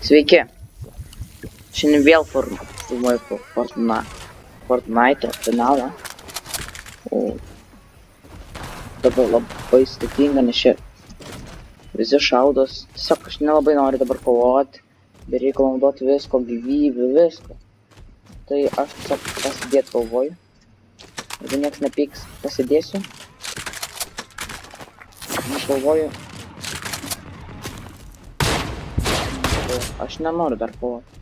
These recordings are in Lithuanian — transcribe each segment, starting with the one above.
Sveiki. Šiandien vėl filmuoju Fortnite finalą. O dabar labai sudėtinga, nes čia visi šaudos. Tiesiog aš nelabai noriu dabar kovoti. Be reikalo naudoti visko, gyvybių, visko. Tai aš tiesiog pasidėti galvoju. Jeigu nieks nepyks, pasidėsiu. Aš galvoju. Aš nenoriu dar kovoti.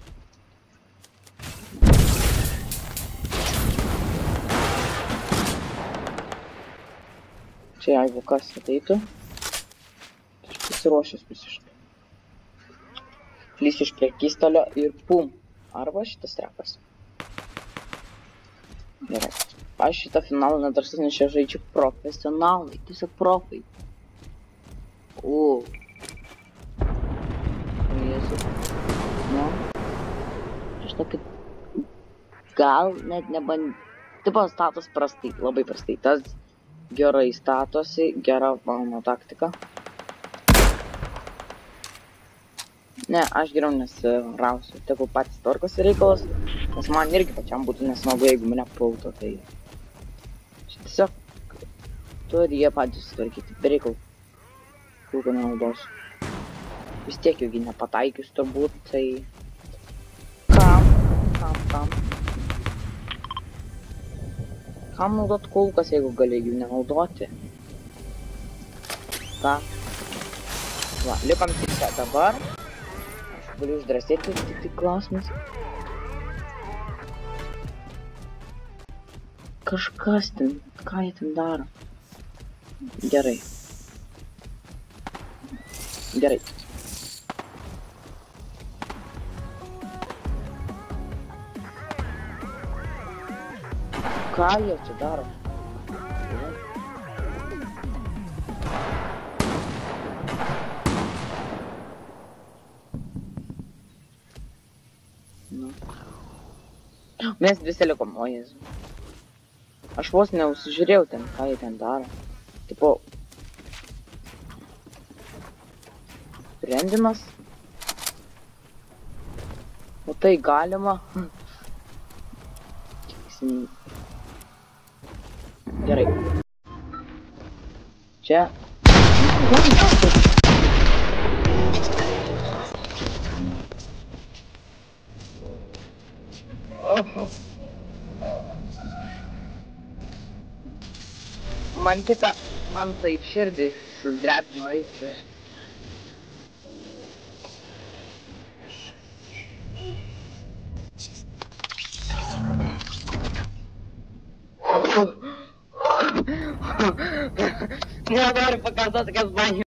Čia jeigu kas ateitų, aš pasiruošęs visiškai. Lysiu iš prekystalio ir pum. Arba šitas repas. Gerai. Aš šitą finalą nedrasus, nes čia žaidžiu profesionalai. Tiesiog profai. O. Jėzus. Nu. Aš tokį... Gal net neband... Tipo status prastai, labai prastai. Tas gerai statosi, gera mano taktika. Ne, aš geriau nesirausiu. Tegul patys tvarkosi reikalas, nes man irgi pačiam būtų nesmagu, jeigu mane pultų, tai... Čia tiesiog turi jie patys sutvarkyti, be reikalų. Kulką nenaudosiu. Vis tiek jaugi nepataikius turbūt, tai... Kam naudot kulkas, jeigu gali jų nenaudoti? Ką? Va, likom tik dabar. Aš galiu uždrasėti, tik klausimas. Kažkas ten, ką jie ten daro? Gerai. Gerai. Ką jie čia daro? Nu. Mes visi likom, o Jėzu. Aš vos neusižiūrėjau ten, ką jie ten daro. Tipo... Sprendimas. O tai galima. Gerai. Čia. Man kita, man taip širdį sudrebino eiti. Nenoriu pakartoti, kas man